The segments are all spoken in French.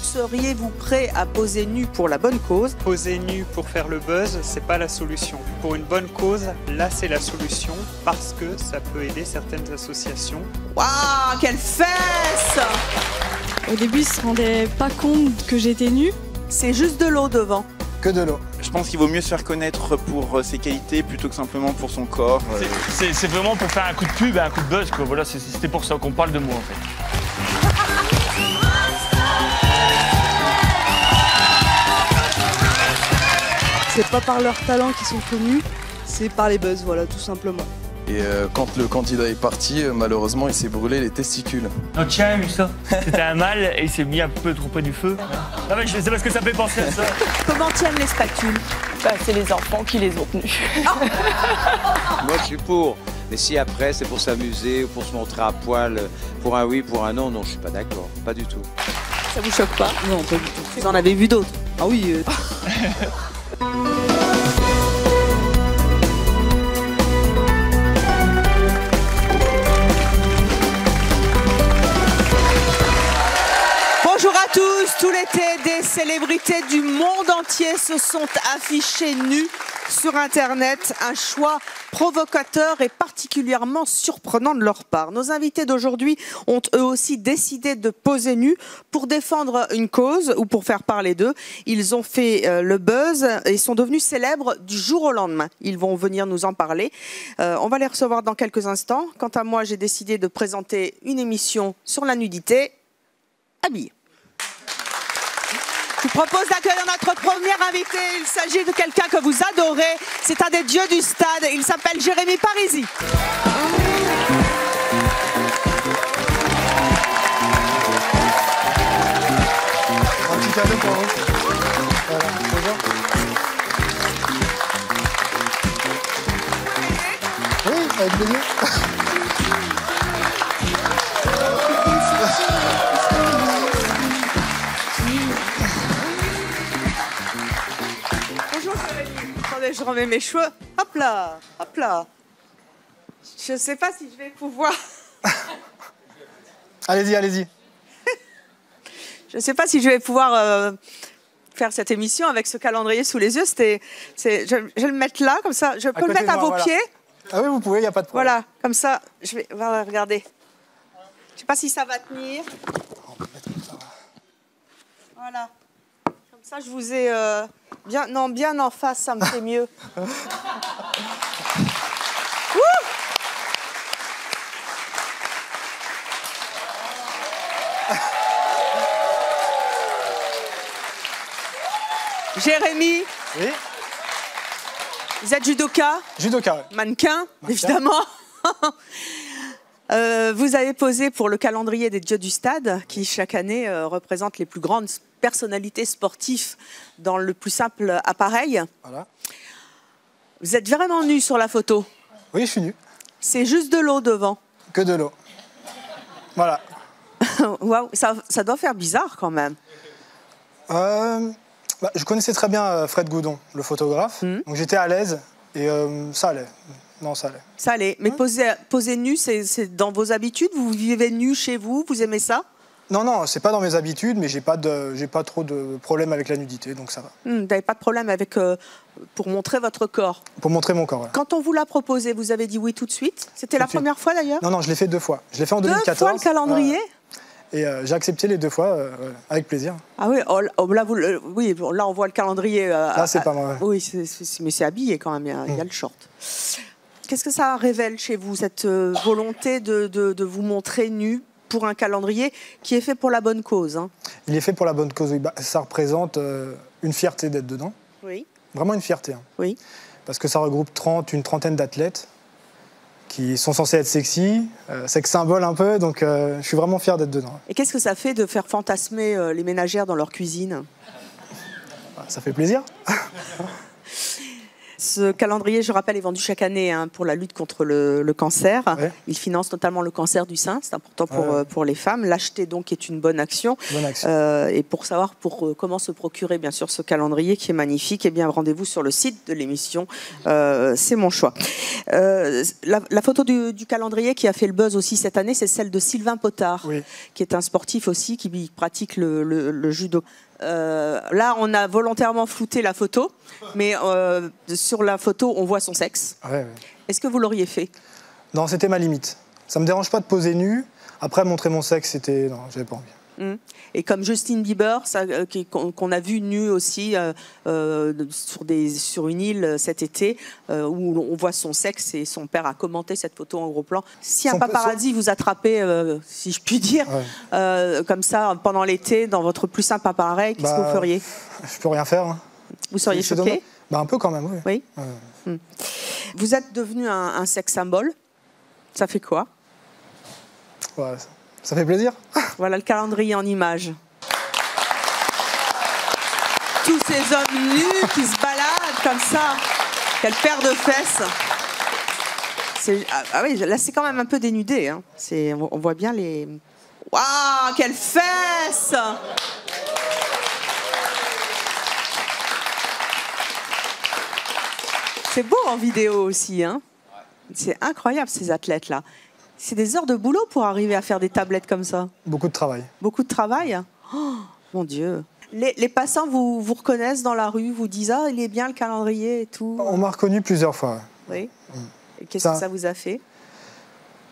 Seriez-vous prêt à poser nu pour la bonne cause? Poser nu pour faire le buzz, c'est pas la solution. Pour une bonne cause, là c'est la solution parce que ça peut aider certaines associations. Waouh, quelle fesse! Au début, ils se rendaient pas compte que j'étais nue. C'est juste de l'eau devant. Que de l'eau. Je pense qu'il vaut mieux se faire connaître pour ses qualités plutôt que simplement pour son corps. C'est vraiment pour faire un coup de pub et un coup de buzz, quoi. Voilà, c'était pour ça qu'on parle de moi en fait. C'est pas par leur talent qu'ils sont connus, c'est par les buzz, voilà, tout simplement. Et quand le candidat est parti, malheureusement, il s'est brûlé les testicules. Notre chien a vu ça. C'était un mâle et il s'est mis un peu trop près du feu. Non mais je sais pas ce que ça fait penser à ça. Comment tiennent les spatules? C'est les enfants qui les ont tenus. Moi, je suis pour. Mais si après, c'est pour s'amuser ou pour se montrer à poil, pour un oui, pour un non, non, je suis pas d'accord. Pas du tout. Ça vous choque pas? Non, pas du tout. Vous en avez vu d'autres? Ah oui. Bonjour à tous, tout l'été, des célébrités du monde entier se sont affichées nues sur Internet. Un choix provocateur et particulièrement surprenant de leur part. Nos invités d'aujourd'hui ont eux aussi décidé de poser nus pour défendre une cause ou pour faire parler d'eux. Ils ont fait le buzz et sont devenus célèbres du jour au lendemain. Ils vont venir nous en parler. On va les recevoir dans quelques instants. Quant à moi, j'ai décidé de présenter une émission sur la nudité habillée. Je vous propose d'accueillir notre premier invité. Il s'agit de quelqu'un que vous adorez. C'est un des dieux du stade. Il s'appelle Jérémy Parisi. Un petit cadeau pour vous. Voilà, bonjour. Oui, avec plaisir. Bonjour Jérémy. Attendez, je remets mes cheveux. Hop là, hop là. Je ne sais pas si je vais pouvoir... Allez-y, allez-y. Je ne sais pas si je vais pouvoir faire cette émission avec ce calendrier sous les yeux. Je vais le mettre là, comme ça. Je peux le mettre à vos pieds. Ah oui, vous pouvez, il n'y a pas de problème. Voilà, comme ça. Je vais regarder. Je ne sais pas si ça va tenir. Voilà. Comme ça, je vous ai bien en face, ça me fait mieux. Jérémy, Oui, vous êtes judoka, judoka. Ouais. mannequin, évidemment. Vous avez posé pour le calendrier des dieux du stade, qui chaque année représente les plus grandes personnalités sportives dans le plus simple appareil. Voilà. Vous êtes vraiment nu sur la photo. Oui, je suis nu. C'est juste de l'eau devant. Que de l'eau. Voilà. Waouh, ça doit faire bizarre quand même. Je connaissais très bien Fred Goudon, le photographe. Donc j'étais à l'aise et ça allait. Non, ça allait. Ça allait. Mais poser nu, c'est dans vos habitudes? Vous vivez nu chez vous? Vous aimez ça? Non, c'est pas dans mes habitudes, mais j'ai pas trop de problème avec la nudité, donc ça va. Vous n'avez pas de problème avec pour montrer votre corps? Pour montrer mon corps, voilà. Quand on vous l'a proposé, vous avez dit oui tout de suite? C'était la première fois d'ailleurs? Non, je l'ai fait 2 fois. Je l'ai fait en 2014. 2 fois le calendrier? Et j'ai accepté les 2 fois, avec plaisir. Ah oui, là on voit le calendrier. Là, c'est pas moi. Oui, mais c'est habillé quand même, il y a le short. Qu'est-ce que ça révèle chez vous, cette volonté de vous montrer nu pour un calendrier qui est fait pour la bonne cause, hein? Il est fait pour la bonne cause, oui. Ça représente une fierté d'être dedans. Oui. Vraiment une fierté. Hein. Oui. Parce que ça regroupe une trentaine d'athlètes qui sont censés être sexy, sex symbole un peu, donc je suis vraiment fier d'être dedans. Et qu'est-ce que ça fait de faire fantasmer les ménagères dans leur cuisine? Ça fait plaisir. Ce calendrier, je rappelle, est vendu chaque année hein, pour la lutte contre le cancer. Ouais. Il finance notamment le cancer du sein, c'est important pour les femmes. L'acheter donc est une bonne action. Bonne action. Et pour savoir comment se procurer bien sûr ce calendrier qui est magnifique, eh bien rendez-vous sur le site de l'émission. C'est mon choix. La photo du calendrier qui a fait le buzz aussi cette année, c'est celle de Sylvain Potard, qui est un sportif aussi qui pratique le judo. Là, on a volontairement flouté la photo, mais sur la photo, on voit son sexe. Ouais. Est-ce que vous l'auriez fait? Non, c'était ma limite. Ça me dérange pas de poser nu. Après, montrer mon sexe, c'était... Non, j'avais pas envie. Et comme Justin Bieber, qu'on a vu nu aussi sur une île cet été, où on voit son sexe et son père a commenté cette photo en gros plan. Si un paparazzi vous attrapait, si je puis dire, comme ça, pendant l'été, dans votre plus simple appareil, qu'est-ce que vous feriez? Je peux rien faire. Hein. Vous seriez choqué? Un peu quand même, oui. Vous êtes devenu un sex symbole. Ça fait quoi? Ça fait plaisir. Voilà le calendrier en images. Tous ces hommes nus qui se baladent comme ça. Quelle paire de fesses. Ah oui, là c'est quand même un peu dénudé. Hein. On voit bien les... Waouh, quelles fesses! C'est beau en vidéo aussi. Hein. C'est incroyable ces athlètes-là. C'est des heures de boulot pour arriver à faire des tablettes comme ça. Beaucoup de travail. Beaucoup de travail? Oh, mon Dieu. Les passants vous reconnaissent dans la rue, vous disent « Ah, il est bien le calendrier et tout ». On m'a reconnu plusieurs fois. Oui. Et qu'est-ce que ça vous a fait?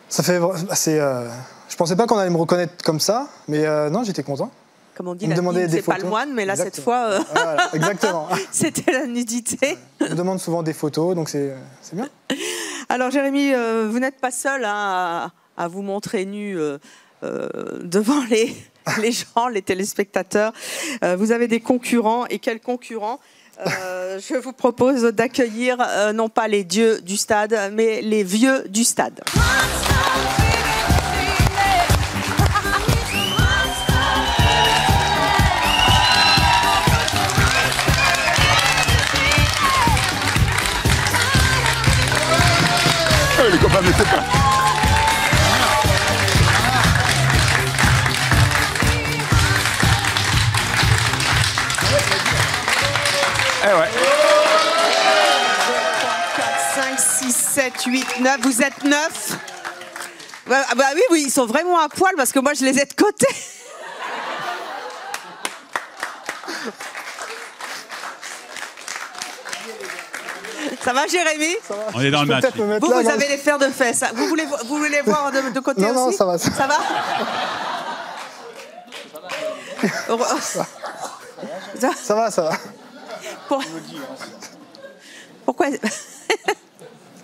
Ça fait... je pensais pas qu'on allait me reconnaître comme ça, mais non, j'étais content. Comme on dit, la nudité, c'est pas le moine, mais là, cette fois, voilà, exactement. C'était la nudité. On me demande souvent des photos, donc c'est bien. Alors, Jérémy, vous n'êtes pas seul hein, à vous montrer nu devant les gens, les téléspectateurs. Vous avez des concurrents. Et quels concurrents? Je vous propose d'accueillir non pas les dieux du stade, mais les vieux du stade. Les copains, mais c'est pas... Eh ouais. 4, 5, 6, 7, 8, 9. Vous êtes 9. Bah oui, ils sont vraiment à poil parce que moi, je les ai de côté. Ça va, Jérémy? On est dans le match. Vous avez les fers de fesses. Vous voulez voir de côté aussi? Non, ça va. Ça va? Ça va.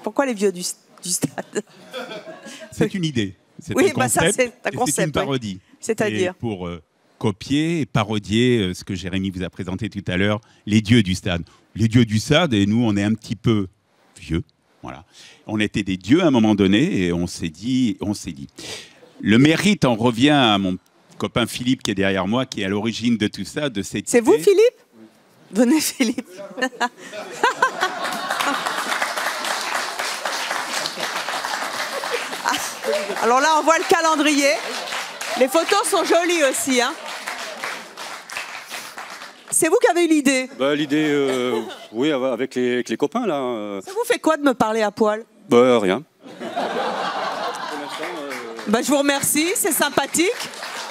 Pourquoi les vieux du stade? C'est une idée. C'est oui, un concept, ça c'est un concept. C'est une parodie. C'est-à-dire pour copier et parodier ce que Jérémy vous a présenté tout à l'heure, les dieux du stade. Les dieux du stade, et nous, on est un petit peu vieux. Voilà. On était des dieux à un moment donné, et on s'est dit. Le mérite en revient à mon copain Philippe qui est derrière moi, qui est à l'origine de tout ça, de cette C'est idée. vous, Philippe? Venez, Philippe. Alors là, on voit le calendrier. Les photos sont jolies aussi. Hein. C'est vous qui avez eu l'idée? L'idée, oui, avec les copains, là. Ça vous fait quoi de me parler à poil? Rien. Je vous remercie, c'est sympathique.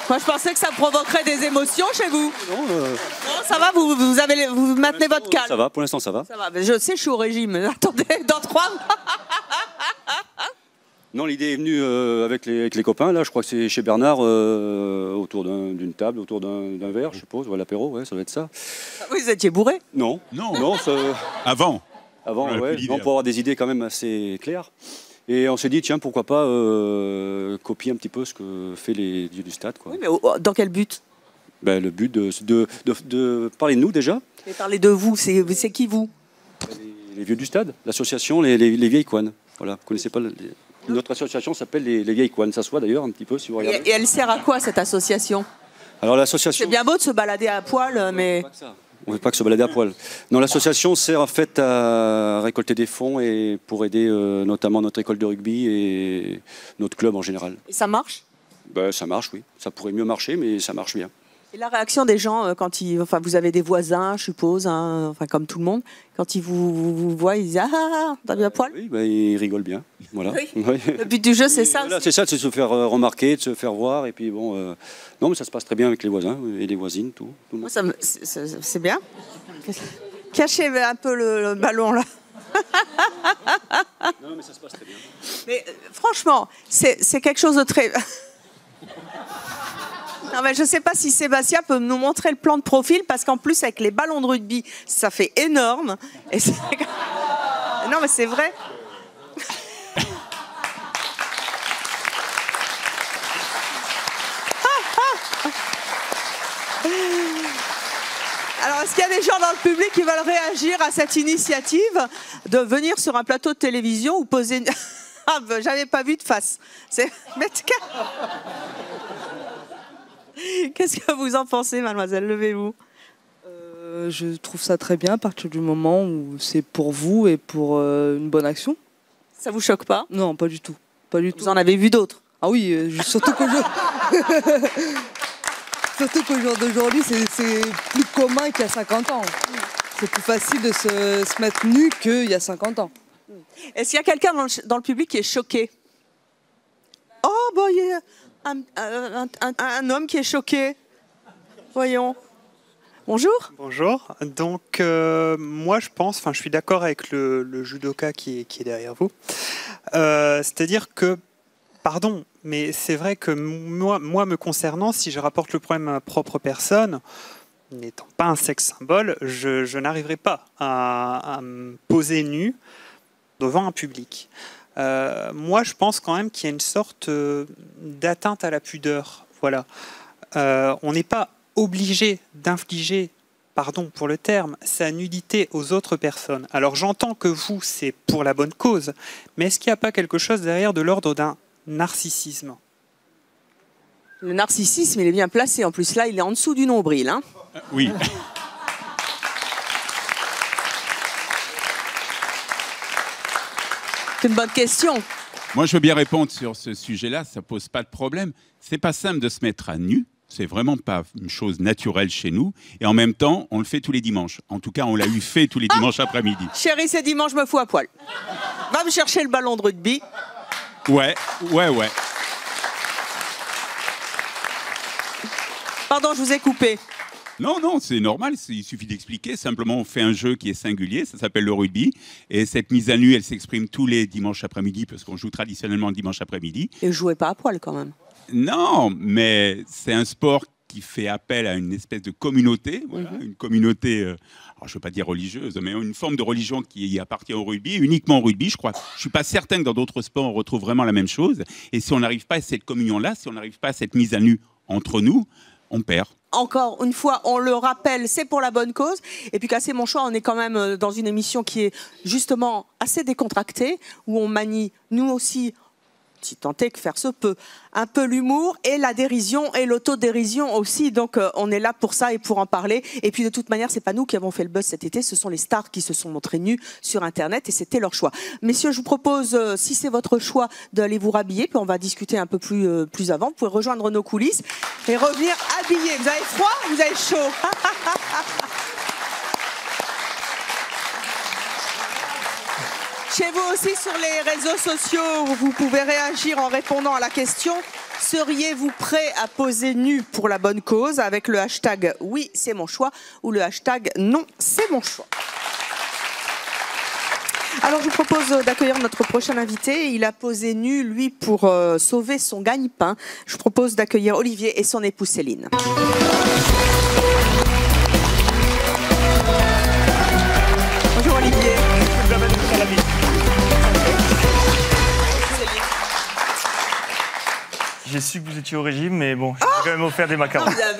Moi, je pensais que ça provoquerait des émotions chez vous. Non, ça va, vous maintenez votre calme. Ça va, pour l'instant, ça va. Ça va, je sais, je suis au régime. Attendez, dans 3 mois. Non, l'idée est venue avec les copains, là, je crois que c'est chez Bernard, autour d'une table, autour d'un verre, je suppose, ou à l'apéro, ouais, ça doit être ça. Vous étiez bourré? Non. Ça... Avant, ouais, non, pour avoir des idées quand même assez claires. Et on s'est dit, tiens, pourquoi pas copier un petit peu ce que fait les dieux du stade, quoi. Oui, mais dans quel but? Le but de parler de nous, déjà. Et parler de vous, c'est qui, vous? Les vieux du stade, l'association les vieilles couanes. Voilà, vous connaissez pas... Notre association s'appelle les vieilles couanes. Ça se voit d'ailleurs un petit peu si vous regardez. Et elle sert à quoi, cette association? Alors l'association... C'est bien beau de se balader à poil, mais... On ne veut pas que se balader à poil. Non, l'association sert en fait à récolter des fonds et pour aider notamment notre école de rugby et notre club en général. Et ça marche? Ben, ça marche, oui. Ça pourrait mieux marcher, mais ça marche bien. Et la réaction des gens, quand enfin, vous avez des voisins, je suppose, hein, enfin, comme tout le monde, quand ils vous voient, ils disent « Ah, t'as vu à poil ?» Oui, ben, ils rigolent bien. Voilà. Oui. Oui. Le but du jeu, c'est ça. Voilà, c'est ça, c'est de se faire remarquer, de se faire voir. Et puis bon, non, mais ça se passe très bien avec les voisins et les voisines, tout le monde. C'est bien. Cachez un peu le ballon, là. Non, mais ça se passe très bien. Mais franchement, c'est quelque chose de très... Non, mais je ne sais pas si Sébastien peut nous montrer le plan de profil, parce qu'en plus, avec les ballons de rugby, ça fait énorme. Et non, mais c'est vrai. Alors, est-ce qu'il y a des gens dans le public qui veulent réagir à cette initiative de venir sur un plateau de télévision ou poser... Ah, ben, j'avais pas vu de face. Qu'est-ce que vous en pensez, mademoiselle? Levez-vous. Je trouve ça très bien à partir du moment où c'est pour vous et pour une bonne action. Ça vous choque pas? Non, pas du tout. Pas du tout. Vous en avez vu d'autres? Ah oui, surtout qu'au jour... surtout qu'au jour d'aujourd'hui, c'est plus commun qu'il y a 50 ans. C'est plus facile de se mettre nu qu'il y a 50 ans. Est-ce qu'il y a quelqu'un dans le public qui est choqué? Oh, bah, il y a un homme qui est choqué. Voyons. Bonjour. Bonjour. Donc, moi, je pense, je suis d'accord avec le judoka qui est derrière vous. C'est-à-dire que, pardon, mais c'est vrai que moi, me concernant, si je rapporte le problème à ma propre personne, n'étant pas un sexe symbole, je n'arriverai pas à me poser nu devant un public. Moi, je pense quand même qu'il y a une sorte d'atteinte à la pudeur. Voilà. On n'est pas obligé d'infliger, pardon pour le terme, sa nudité aux autres personnes. Alors, j'entends que vous, c'est pour la bonne cause, mais est-ce qu'il n'y a pas quelque chose derrière de l'ordre d'un narcissisme? Le narcissisme, il est bien placé. En plus, là, il est en dessous du nombril. Hein. Oui. C'est une bonne question. Moi, je veux bien répondre sur ce sujet-là, ça pose pas de problème. C'est pas simple de se mettre à nu, c'est vraiment pas une chose naturelle chez nous. Et en même temps, on le fait tous les dimanches. En tout cas, on l'a eu fait tous les dimanches après-midi. Chérie, c'est dimanche, je me fous à poil. Va me chercher le ballon de rugby. Ouais. Pardon, je vous ai coupé. Non, c'est normal, il suffit d'expliquer. Simplement, on fait un jeu qui est singulier, ça s'appelle le rugby. Et cette mise à nu, elle s'exprime tous les dimanches après-midi, parce qu'on joue traditionnellement le dimanche après-midi. Et vous jouez pas à poil, quand même. Non, mais c'est un sport qui fait appel à une espèce de communauté, voilà, une communauté, alors je ne veux pas dire religieuse, mais une forme de religion qui appartient au rugby, uniquement au rugby, je crois. Je ne suis pas certain que dans d'autres sports, on retrouve vraiment la même chose. Et si on n'arrive pas à cette communion-là, si on n'arrive pas à cette mise à nu entre nous, on perd. Encore une fois, on le rappelle, c'est pour la bonne cause. Et puis, Cassez mon choix, on est quand même dans une émission qui est justement assez décontractée, où on manie, nous aussi, si tant est que faire se peut, un peu l'humour et la dérision et l'autodérision aussi. Donc, on est là pour ça et pour en parler. Et puis, de toute manière, c'est pas nous qui avons fait le buzz cet été, ce sont les stars qui se sont montrées nues sur Internet et c'était leur choix. Messieurs, je vous propose, si c'est votre choix, d'aller vous rhabiller, puis on va discuter un peu plus avant. Vous pouvez rejoindre nos coulisses et revenir habillés. Vous avez froid? Vous avez chaud? Chez vous aussi, sur les réseaux sociaux, vous pouvez réagir en répondant à la question « Seriez-vous prêt à poser nu pour la bonne cause ?» avec le hashtag « Oui, c'est mon choix » ou le hashtag « Non, c'est mon choix ». Alors, je vous propose d'accueillir notre prochain invité. Il a posé nu, lui, pour sauver son gagne-pain. Je vous propose d'accueillir Olivier et son épouse Céline. Bonjour Olivier. J'ai su que vous étiez au régime, mais bon, j'ai quand même offert des macarons. Non, vous avez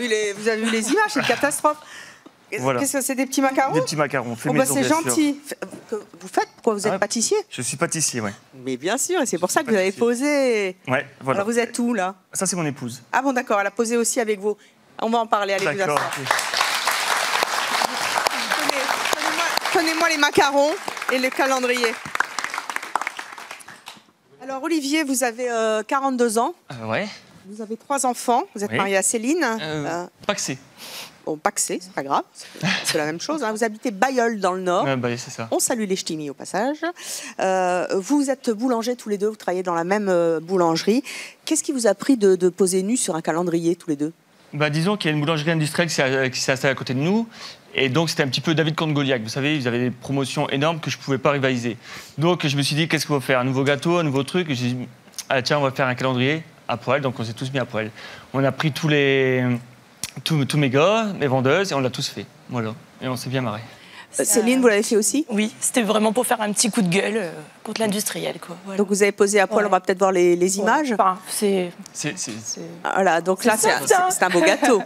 vu les images, c'est une catastrophe. Voilà. Qu'est-ce que c'est, des petits macarons? Des petits macarons, fait maison, c'est bien gentil. Vous faites? Pourquoi vous êtes pâtissier? Je suis pâtissier, oui. Mais bien sûr, et c'est pour ça que vous avez posé. Ouais, voilà. Alors vous êtes où, là? Ça, c'est mon épouse. Ah bon, d'accord, elle a posé aussi avec vous. On va en parler, allez vous asseoir. les macarons et le calendrier. Alors Olivier, vous avez 42 ans. Ouais. Vous avez 3 enfants. Vous êtes marié à Céline. Paxé. Bon, Paxé, c'est pas grave. C'est la même chose. Hein. Vous habitez Bailleul dans le Nord. C'est ça. On salue les ch'timis au passage. Vous êtes boulangers tous les deux. Vous travaillez dans la même boulangerie. Qu'est-ce qui vous a pris de poser nu sur un calendrier tous les deux? Disons qu'il y a une boulangerie industrielle qui s'est installée à côté de nous. Et donc, c'était un petit peu David contre Goliath. Vous savez, ils avaient des promotions énormes que je ne pouvais pas rivaliser. Donc, je me suis dit, qu'est-ce qu'on va faire? Un nouveau gâteau, un nouveau truc? Et j'ai dit, tiens, on va faire un calendrier à poil. Donc, on s'est tous mis à poil. On a pris tous mes gars, mes vendeuses, et on l'a tous fait. Voilà. Et on s'est bien marré. Céline, vous l'avez fait aussi? Oui, c'était vraiment pour faire un petit coup de gueule contre l'industriel. Voilà. Donc vous avez posé à poil, on va peut-être voir les images. Enfin, Voilà, donc là, c'est un beau gâteau.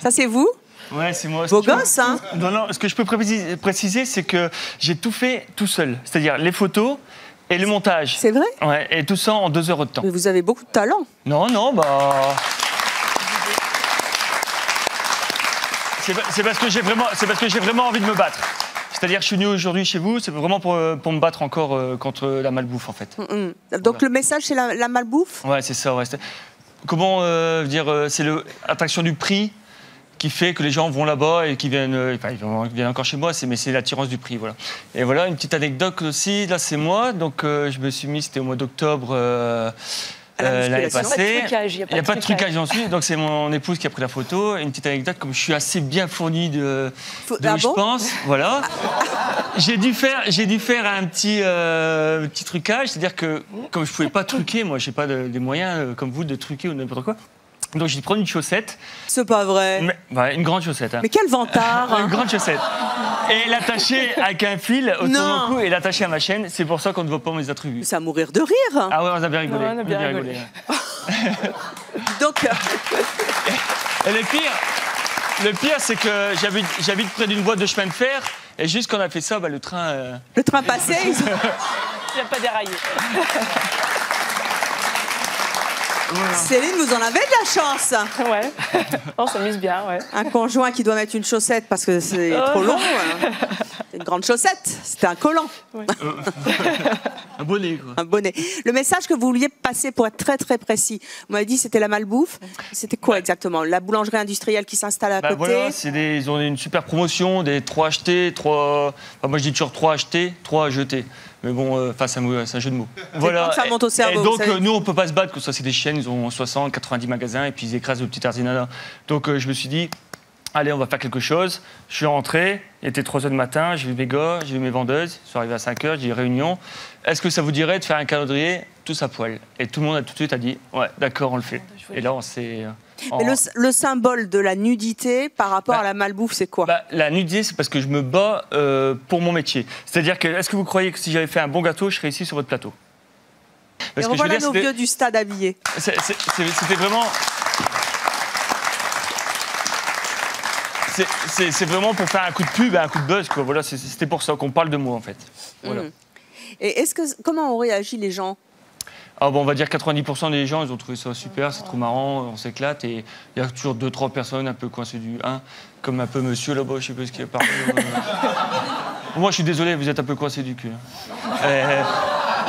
Ça, c'est vous? Ouais, c'est moi. Beau gosse, hein? Non, ce que je peux préciser, c'est que j'ai tout fait tout seul. C'est-à-dire les photos et le montage. C'est vrai? Ouais, et tout ça en 2 heures de temps. Mais vous avez beaucoup de talent. Non, c'est parce que j'ai vraiment envie de me battre. C'est-à-dire, je suis venu aujourd'hui chez vous, c'est vraiment pour me battre encore contre la malbouffe, en fait. Donc le message, c'est la malbouffe? Ouais, c'est ça. Ouais. Comment dire, c'est l'attraction du prix qui fait que les gens vont là-bas et qui viennent, ils viennent encore chez moi, mais c'est l'attirance du prix, voilà. Et voilà, une petite anecdote aussi, là c'est moi, donc je me suis mis, c'était au mois d'octobre l'année passée. Il n'y a pas de trucage ensuite, donc c'est mon épouse qui a pris la photo. Et une petite anecdote, comme je suis assez bien fourni de où je pense, voilà. J'ai dû faire un petit trucage, c'est-à-dire que comme je ne pouvais pas truquer, moi j'ai pas des moyens comme vous de truquer ou n'importe quoi. Donc j'ai pris une chaussette. C'est pas vrai. Une grande chaussette. Hein. Mais quel vantard. Une grande chaussette. Et l'attacher avec un fil autour de mon cou et l'attacher à ma chaîne. C'est pour ça qu'on ne voit pas mes attributs. C'est à mourir de rire. Ah ouais, on a bien rigolé. Ouais, on a bien rigolé. Donc. Et le pire, c'est que j'habite près d'une voie de chemin de fer. Et juste quand on a fait ça, le train... Le train passé. Il n'a pas déraillé. Voilà. Céline, vous en avez de la chance. Ouais, on s'amuse bien, ouais. Un conjoint qui doit mettre une chaussette parce que c'est trop long. C'est une grande chaussette, c'était un collant. Ouais. Un bonnet, quoi. Un bonnet. Le message que vous vouliez passer, pour être très très précis, vous m'avez dit c'était la malbouffe. C'était quoi exactement? La boulangerie industrielle qui s'installe à côté? Voilà, ils ont une super promotion, des 3 achetés, 3... Enfin, moi je dis toujours 3 achetés, 3 jetés. Mais bon, c'est un jeu de mots. Voilà. Ça monte au cerveau. Et donc, nous, on ne peut pas se battre, que ça, c'est des chaînes, ils ont 60, 90 magasins, et puis ils écrasent le petit artisanat. Donc, je me suis dit, allez, on va faire quelque chose. Je suis rentré, il était 3h du matin, j'ai vu mes gars, j'ai vu mes vendeuses, ils sont arrivés à 5h, j'ai dit réunion. Est-ce que ça vous dirait de faire un calendrier tous à poil? Et tout le monde a tout de suite dit, ouais, d'accord, on le fait. Et là, on s'est... Mais le symbole de la nudité par rapport à la malbouffe, c'est quoi? La nudité, c'est parce que je me bats pour mon métier. C'est-à-dire que, est-ce que vous croyez que si j'avais fait un bon gâteau, je serais ici sur votre plateau? Et revoilà nos vieux du stade habillés. C'était vraiment... C'est vraiment pour faire un coup de pub, un coup de buzz, quoi. Voilà, c'était pour ça qu'on parle de moi, en fait. Voilà. Et comment ont réagi les gens? On va dire 90% des gens, ils ont trouvé ça super, c'est trop marrant, on s'éclate. Et il y a toujours 2-3 personnes un peu coincées du 1, comme un peu monsieur là-bas, je sais pas ce qu'il a parlé. Moi, je suis désolé, vous êtes un peu coincé du cul.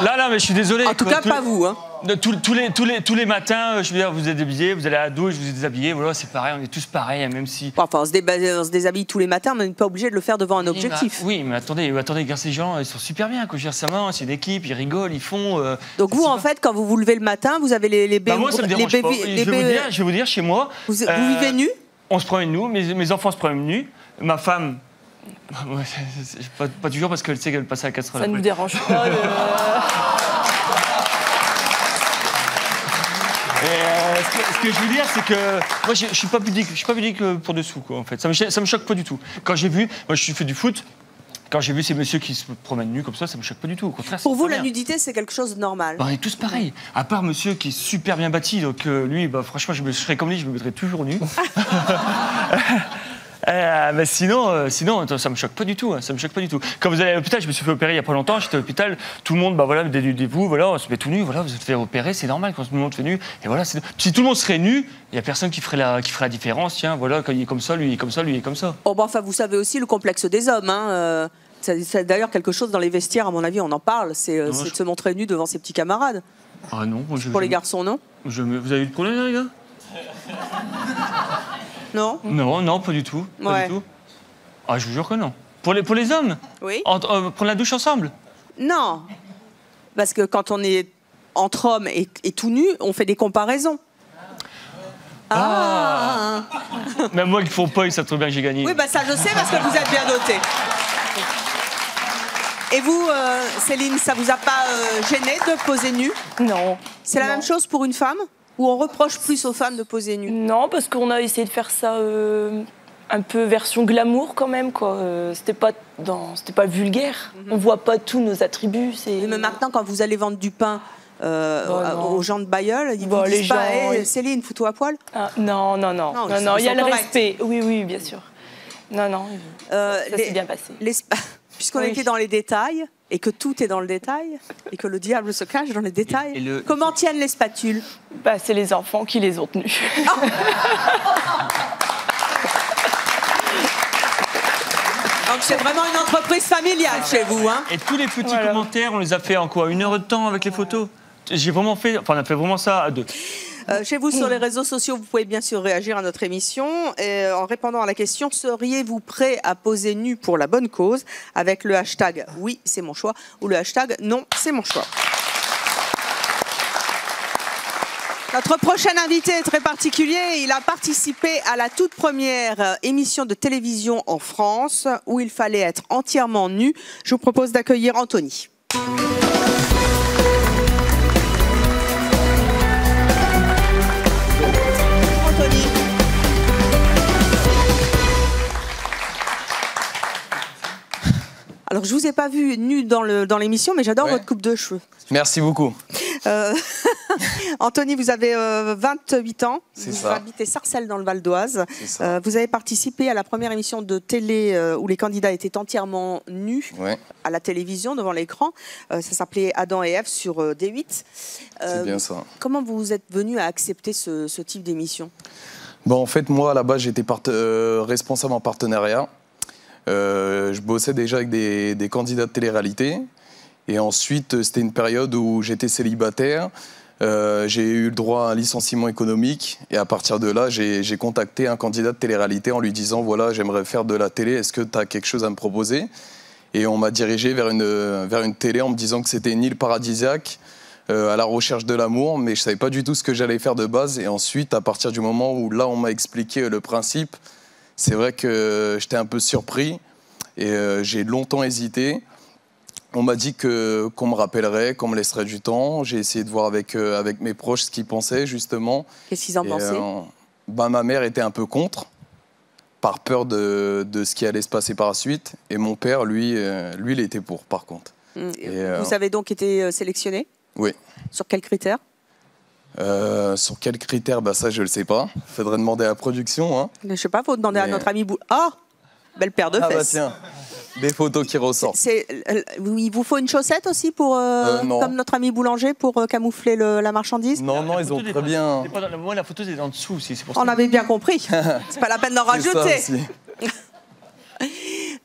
Là, mais je suis désolé. En tout cas, pas vous. Hein. Tous les matins, je veux dire, vous êtes habillés, vous allez à la douche, vous êtes déshabillés, voilà, c'est pareil, on est tous pareils, même si... Enfin, on se déshabille tous les matins, mais on n'est pas obligé de le faire devant un objectif. Oui, mais attendez, regarde, ces gens, ils sont super bien, quoi. Je veux dire, ça marche, c'est une équipe, ils rigolent, ils font... Donc vous, en fait, quand vous vous levez le matin, vous avez les bébés... moi, ça me dérange pas. Je vais vous dire, chez moi... Vous vivez nus? On se promène nus, mes enfants se promènent nus, ma femme... pas toujours, parce qu'elle sait qu'elle passe à la casserole. Ça ne nous dérange pas. Ce que je veux dire, c'est que moi, je suis pas pudique pour dessous, quoi, en fait. Ça me choque pas du tout. Quand j'ai vu, moi, je fais du foot. Quand j'ai vu ces messieurs qui se promènent nus comme ça me choque pas du tout. Au contraire, pour vous, la nudité, c'est quelque chose de normal? On est tous pareils. À part monsieur qui est super bien bâti, donc lui, franchement, je serais comme lui, je me mettrais toujours nu. Mais sinon, ça me choque pas du tout. Ça me choque pas du tout. Quand vous allez à l'hôpital, je me suis fait opérer il y a pas longtemps. J'étais à l'hôpital, tout le monde, dénudez-vous, voilà, on se met tout nu, voilà, vous êtes fait opérer, c'est normal quand tout le monde fait nu. Et voilà, si tout le monde serait nu, il y a personne qui ferait la différence. Tiens, voilà, quand il est comme ça, lui il est comme ça, lui il est comme ça. Enfin, vous savez aussi le complexe des hommes, hein. C'est d'ailleurs quelque chose dans les vestiaires, à mon avis, on en parle, c'est de se montrer nu devant ses petits camarades. Ah non. Pour les garçons, non? Vous avez eu de problème, là, les gars? Non? Non, pas du tout. Pas du tout. Ah, je vous jure que non. Pour les hommes? Oui. Prendre la douche ensemble? Non. Parce que quand on est entre hommes et tout nu, on fait des comparaisons. Ah. Même moi, ils ne font pas, ils savent très bien que j'ai gagné. Oui, bah ça je sais parce que vous êtes bien noté. Et vous, Céline, ça vous a pas gêné de poser nu? Non. C'est la même chose pour une femme? Ou on reproche plus aux femmes de poser nu? Non, parce qu'on a essayé de faire ça un peu version glamour quand même, quoi. C'était pas vulgaire. On voit pas tous nos attributs. Mais maintenant, quand vous allez vendre du pain aux gens de Bailleul, ils vous disent pas hey, Céline, fous-toi à poil. Non, il y a le respect. Oui, bien sûr. Non, ça s'est bien passé. Puisqu'on était dans les détails, et que tout est dans le détail, et que le diable se cache dans les détails, comment tiennent les spatules? Bah, c'est les enfants qui les ont tenues. Donc c'est vraiment une entreprise familiale chez vous, hein? Et tous les petits commentaires, on les a fait en quoi? 1 heure de temps avec les photos? On a fait vraiment ça à 2. Chez vous, sur les réseaux sociaux, vous pouvez bien sûr réagir à notre émission en répondant à la question: seriez-vous prêt à poser nu pour la bonne cause, avec le hashtag oui, c'est mon choix ou le hashtag non, c'est mon choix. Notre prochain invité est très particulier. Il a participé à la toute première émission de télévision en France où il fallait être entièrement nu. Je vous propose d'accueillir Anthony. Alors, je vous ai pas vu nu dans l'émission, mais j'adore votre coupe de cheveux. Merci beaucoup. Anthony, vous avez 28 ans. Vous ça. habitez Sarcelles dans le Val d'Oise. Vous avez participé à la première émission de télé où les candidats étaient entièrement nus à la télévision, devant l'écran. Ça s'appelait Adam et Ève sur D8. C'est bien ça. Comment vous êtes venu à accepter ce type d'émission? En fait, moi, à la base, j'étais responsable en partenariat. Je bossais déjà avec des candidats de télé-réalité. Et ensuite, c'était une période où j'étais célibataire. J'ai eu le droit à un licenciement économique. Et à partir de là, j'ai contacté un candidat de télé-réalité en lui disant « Voilà, j'aimerais faire de la télé, est-ce que tu as quelque chose à me proposer ?» Et on m'a dirigé vers une télé en me disant que c'était une île paradisiaque à la recherche de l'amour. Mais je ne savais pas du tout ce que j'allais faire de base. Et ensuite, à partir du moment où là, on m'a expliqué le principe, c'est vrai que j'étais un peu surpris et j'ai longtemps hésité. On m'a dit qu'on me rappellerait, qu'on me laisserait du temps. J'ai essayé de voir avec mes proches ce qu'ils pensaient, justement. Qu'est-ce qu'ils en pensaient? Ma mère était un peu contre, par peur de ce qui allait se passer par la suite. Et mon père, lui il était pour, par contre. Vous avez donc été sélectionné? Oui. Sur quels critères? Sur quels critères? Ça, je ne le sais pas. Il faudrait demander à la production. Hein. Je ne sais pas, il faut demander à notre ami Ah, belle paire de fesses. Tiens, des photos qui ressortent. Il vous faut une chaussette aussi, comme notre ami boulanger, pour camoufler la marchandise? Non, ils ont très bien... Moi, la photo, c'est en dessous aussi. Pour ça. On avait bien compris. C'est pas la peine d'en rajouter.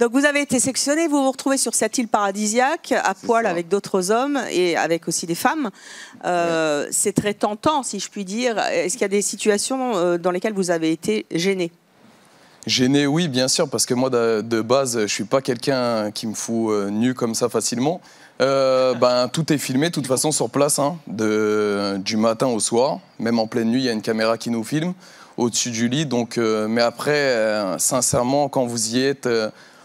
Donc vous avez été sélectionné, vous vous retrouvez sur cette île paradisiaque, à poil avec d'autres hommes et avec aussi des femmes. C'est très tentant, si je puis dire. Est-ce qu'il y a des situations dans lesquelles vous avez été gêné? Gêné, oui, bien sûr, parce que moi, de base, je suis pas quelqu'un qui me fout nu comme ça facilement. Tout est filmé, de toute façon, sur place, hein, du matin au soir. Même en pleine nuit, il y a une caméra qui nous filme au-dessus du lit. Donc, mais après, sincèrement, quand vous y êtes...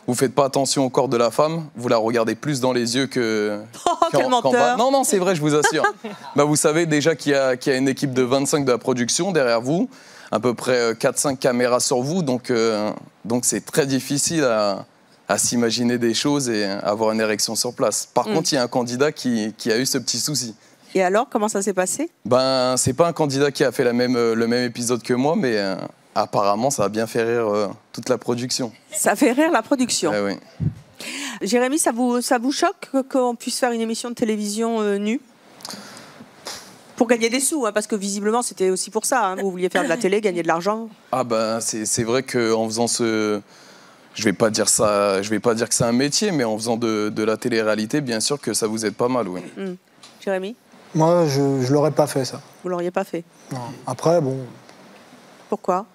vous faites pas attention au corps de la femme, vous la regardez plus dans les yeux que... quel menteur. Non, c'est vrai, je vous assure. Vous savez déjà qu'il y a une équipe de 25 de la production derrière vous, à peu près 4-5 caméras sur vous, donc c'est très difficile à s'imaginer des choses et avoir une érection sur place. Par contre, il y a un candidat qui a eu ce petit souci. Et alors, comment ça s'est passé? C'est pas un candidat qui a fait le même épisode que moi, mais... apparemment, ça a bien fait rire toute la production. Ça fait rire la production. Oui. Jérémy, ça vous choque qu'on puisse faire une émission de télévision nue? Pour gagner des sous, hein, parce que visiblement, c'était aussi pour ça. Hein, vous vouliez faire de la télé, gagner de l'argent. C'est vrai qu'en faisant je vais pas dire que c'est un métier, mais en faisant de la télé-réalité, bien sûr que ça vous aide pas mal, oui. Jérémy? Moi, je ne l'aurais pas fait, ça. Vous l'auriez pas fait? Non. Après, bon... Pourquoi?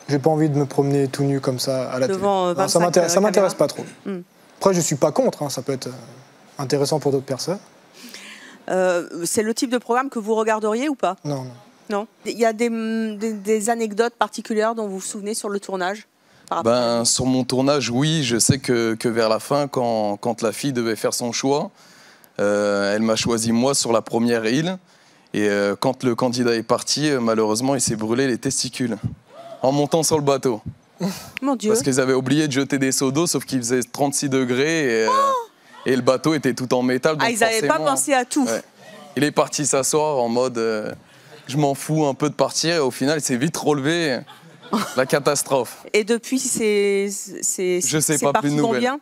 J'ai pas envie de me promener tout nu comme ça à la Devant télé. 25 Ça m'intéresse pas trop. Mm. Après, je suis pas contre, hein, ça peut être intéressant pour d'autres personnes. C'est le type de programme que vous regarderiez ou pas? Non, non. Non. Il y a des anecdotes particulières dont vous vous souvenez sur le tournage? Sur mon tournage, oui, je sais que vers la fin, quand la fille devait faire son choix, elle m'a choisi moi sur la première île. Et quand le candidat est parti, malheureusement, il s'est brûlé les testicules en montant sur le bateau. Mon Dieu. Parce qu'ils avaient oublié de jeter des seaux d'eau, sauf qu'il faisait 36 degrés et le bateau était tout en métal. Donc ils n'avaient pas pensé à tout. Ouais. Il est parti s'asseoir en mode je m'en fous un peu de partir, et au final, il s'est vite relevé. La catastrophe. Et depuis, je sais pas, plus de nouvelles. Bien.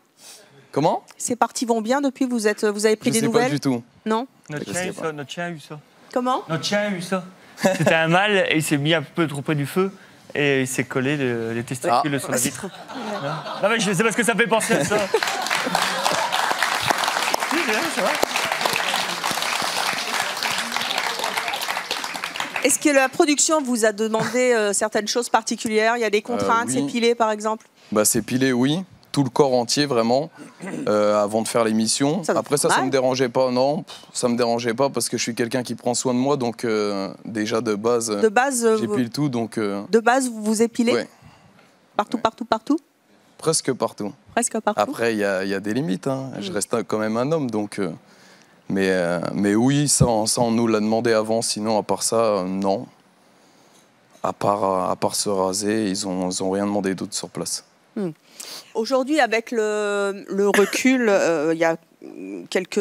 Comment? Ces parties vont bien depuis, vous avez pris des nouvelles? Je sais pas du tout. Non? Notre chien a eu ça. Comment? Notre chien a eu ça. C'était un mâle et il s'est mis un peu trop près du feu et il s'est collé les testicules sur la vitre. Non mais je sais pas ce que ça fait penser à ça. Est-ce que la production vous a demandé certaines choses particulières? Il y a des contraintes, oui. s'épiler par exemple? S'épiler, oui. Tout le corps entier, vraiment, avant de faire l'émission. Après ça me dérangeait pas, non. Ça me dérangeait pas parce que je suis quelqu'un qui prend soin de moi, donc déjà de base j'épile tout. Donc, de base, vous vous épilez? Ouais. Partout, partout, partout? Presque partout. Presque partout. Après, il y a des limites. Hein. Je reste quand même un homme, donc... Mais oui, ça on nous l'a demandé avant, sinon à part ça, non. À part se raser, ils ont rien demandé d'autre sur place. Aujourd'hui, avec le recul, il y a quelques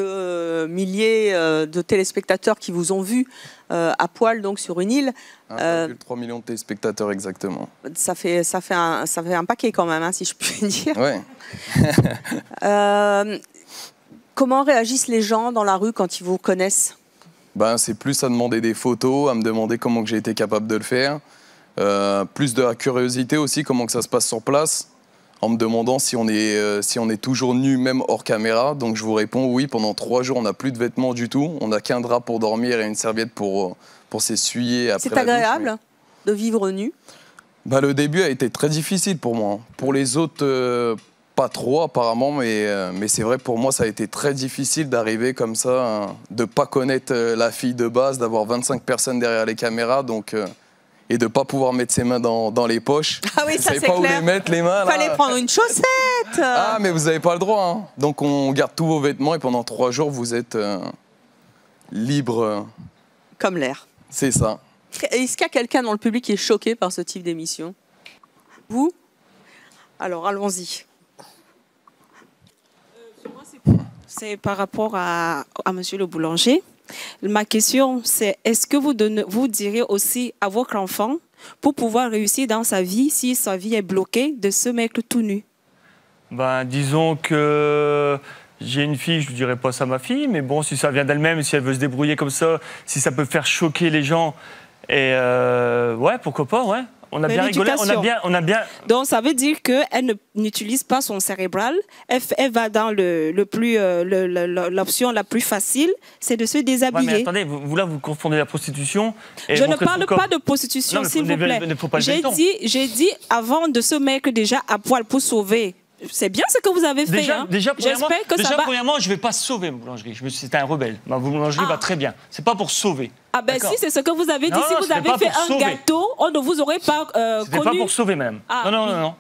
milliers de téléspectateurs qui vous ont vu à poil donc sur une île. 1,3 million de téléspectateurs exactement. Ça fait un paquet quand même, hein, si je puis dire. Ouais. Comment réagissent les gens dans la rue quand ils vous connaissent? C'est plus à demander des photos, à me demander comment j'ai été capable de le faire. Plus de la curiosité aussi, comment que ça se passe sur place, en me demandant si on est toujours nu, même hors caméra. Donc je vous réponds oui, pendant 3 jours, on n'a plus de vêtements du tout. On n'a qu'un drap pour dormir et une serviette pour s'essuyer après la douche. C'est agréable de vivre nu? Le début a été très difficile pour moi. Pour les autres... pas trop apparemment, mais c'est vrai pour moi ça a été très difficile d'arriver comme ça, de ne pas connaître la fille de base, d'avoir 25 personnes derrière les caméras, donc, et de ne pas pouvoir mettre ses mains dans les poches. Ah oui, ça c'est pas clair. Où les mettre les mains. Il fallait prendre une chaussette. Ah mais vous n'avez pas le droit. Hein. Donc on garde tous vos vêtements et pendant 3 jours vous êtes libre. Comme l'air. C'est ça. Est-ce qu'il y a quelqu'un dans le public qui est choqué par ce type d'émission? Vous? Alors allons-y. C'est par rapport à monsieur le boulanger. Ma question, c'est est-ce que vous direz aussi à votre enfant, pour pouvoir réussir dans sa vie, si sa vie est bloquée, de se mettre tout nu? Disons que j'ai une fille, je ne dirais pas ça à ma fille, mais bon, si ça vient d'elle-même, si elle veut se débrouiller comme ça, si ça peut faire choquer les gens, et ouais, pourquoi pas, ouais. On a bien rigolé, on a bien... Donc ça veut dire qu'elle n'utilise pas son cérébral, elle va dans l'option la plus facile, c'est de se déshabiller. Ouais, mais attendez, vous confondez la prostitution et je ne parle pas de prostitution, s'il vous plaît. J'ai dit avant de se mettre déjà à poil pour sauver. C'est bien ce que vous avez fait. Déjà, premièrement, je ne vais pas sauver ma boulangerie. C'est un rebelle. Ma boulangerie va très bien. Ce n'est pas pour sauver. Ah ben si, c'est ce que vous avez dit. Si vous avez fait un gâteau, on ne vous aurait pas connu. C'était pas pour sauver, madame.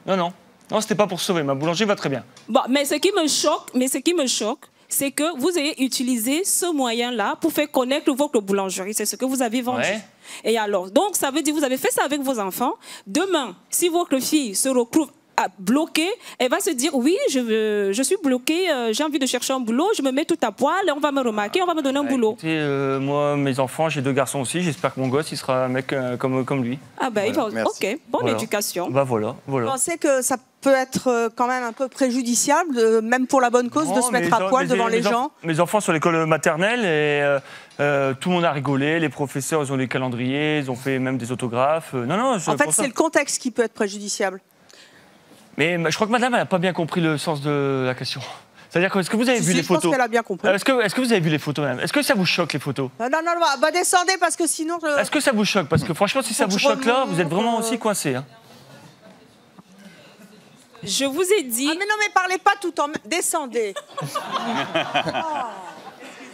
Non, c'était pas pour sauver. Ma boulangerie va très bien. Bon, mais ce qui me choque, c'est que vous ayez utilisé ce moyen-là pour faire connaître votre boulangerie. C'est ce que vous avez vendu. Ouais. Et alors, donc ça veut dire que vous avez fait ça avec vos enfants. Demain, si votre fille se retrouve bloquée, elle va se dire oui, je suis bloquée, j'ai envie de chercher un boulot, je me mets tout à poil, on va me remarquer, on va me donner un boulot. Écoutez, moi, mes enfants, j'ai 2 garçons aussi, j'espère que mon gosse, il sera un mec comme lui. Ah ben, voilà. Ok, bonne éducation. Voilà. Vous pensez que ça peut être quand même un peu préjudiciable, même pour la bonne cause, de se mettre à poil devant les gens? Mes enfants sont à l'école maternelle et tout le monde a rigolé, les professeurs, ils ont des calendriers, ils ont fait même des autographes. En fait, c'est le contexte qui peut être préjudiciable. Mais je crois que madame, elle n'a pas bien compris le sens de la question. C'est-à-dire que, est-ce que vous avez vu les photos? Je pense qu'elle a bien compris. Est-ce que vous avez vu les photos, madame? Est-ce que ça vous choque, les photos? Non, bah descendez, parce que sinon... Est-ce que ça vous choque? Parce que franchement, si ça vous choque là, vous êtes vraiment aussi coincé. Hein. Je vous ai dit... Ah mais non, mais parlez pas tout en... Descendez.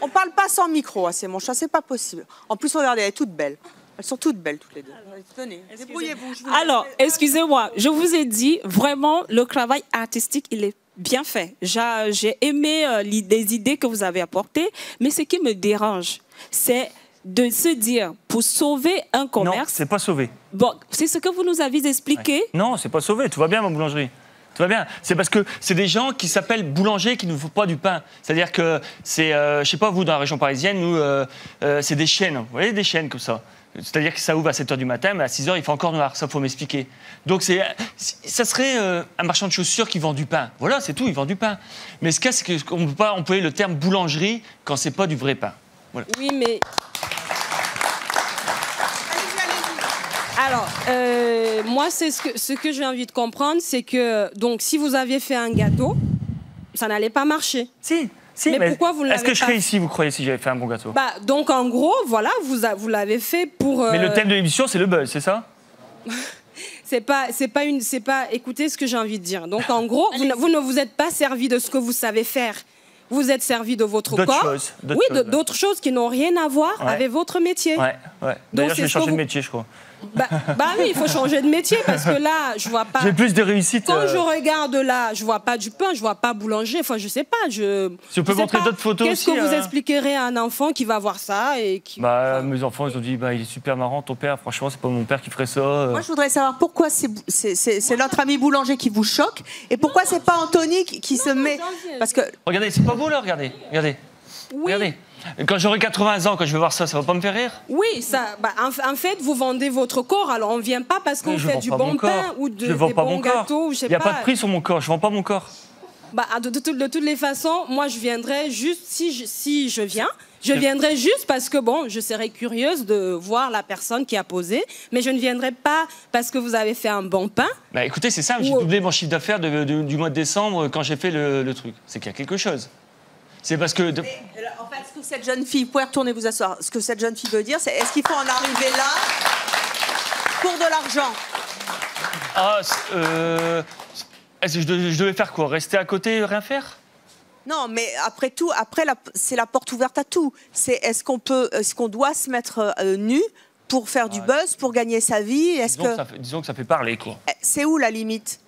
On parle pas sans micro, c'est mon chat, c'est pas possible. En plus, regardez, elle est toute belle. Elles sont toutes belles, toutes les deux. Tenez, débrouillez-vous. Alors, excusez-moi, je vous ai dit, vraiment, le travail artistique, il est bien fait. J'ai aimé les idées que vous avez apportées, mais ce qui me dérange, c'est de se dire, pour sauver un commerce... Non, c'est pas sauver. Bon, c'est ce que vous nous avez expliqué. Ouais. Non, c'est pas sauver, tout va bien, ma boulangerie. Tout va bien. C'est parce que c'est des gens qui s'appellent boulangers qui ne font pas du pain. C'est-à-dire que c'est, je sais pas, vous, dans la région parisienne, nous, c'est des chaînes. Vous voyez, des chaînes comme ça. C'est-à-dire que ça ouvre à 7h du matin, mais à 6h, il fait encore noir. Ça, faut m'expliquer. Donc, ça serait un marchand de chaussures qui vend du pain. Voilà, c'est tout, il vend du pain. Mais ce cas, c'est qu'on ne peut pas employer le terme boulangerie quand c'est pas du vrai pain. Voilà. Oui, mais... Alors, moi, c'est ce que j'ai envie de comprendre, c'est que, donc, si vous aviez fait un gâteau, ça n'allait pas marcher. Si, mais pourquoi vous ne l'avez pas... Est-ce que je serais ici, vous croyez, si j'avais fait un bon gâteau? Bah, donc, en gros, voilà, vous l'avez fait pour... Mais le thème de l'émission, c'est le buzz, c'est ça? Écoutez ce que j'ai envie de dire. Donc, en gros, vous ne vous êtes pas servi de ce que vous savez faire. Vous êtes servi de votre corps. D'autres choses qui n'ont rien à voir avec votre métier. Ouais. D'ailleurs, je vais changer de métier, je crois. Bah oui, il faut changer de métier parce que là, je vois pas. J'ai plus de réussite. Quand je regarde là, je vois pas du pain, je vois pas boulanger. Enfin, je sais pas. Si on peut montrer d'autres photos aussi. Qu'est-ce que vous expliquerez à un enfant qui va voir ça et qui... Mes enfants, ils ont dit, il est super marrant, ton père. Franchement, c'est pas mon père qui ferait ça. Moi, je voudrais savoir pourquoi c'est notre ami boulanger qui vous choque et pourquoi c'est pas Anthony qui se met. Parce que. Regardez, c'est pas beau là, regardez. Oui. Regardez. Quand j'aurai 80 ans, quand je vais voir ça, ça va pas me faire rire? Oui, en fait, vous vendez votre corps, alors on vient pas parce qu'on fait du bon pain ou des bons gâteaux. Il n'y a pas de prix sur mon corps, je vends pas mon corps. De toutes les façons, moi je viendrai juste, si je viens, je viendrai juste parce que bon, je serais curieuse de voir la personne qui a posé, mais je ne viendrai pas parce que vous avez fait un bon pain. Écoutez, c'est simple, j'ai doublé mon chiffre d'affaires du mois de décembre quand j'ai fait le truc. C'est qu'il y a quelque chose. C'est parce que... En fait, ce que cette jeune fille, vous pouvez retourner vous asseoir, ce que cette jeune fille veut dire, c'est est-ce qu'il faut en arriver là pour de l'argent? Je devais faire quoi? Rester à côté, rien faire? Non, mais après tout, c'est la porte ouverte à tout. C'est est-ce qu'on doit se mettre nu pour faire du buzz, pour gagner sa vie? Disons que ça fait parler, quoi. C'est où la limite?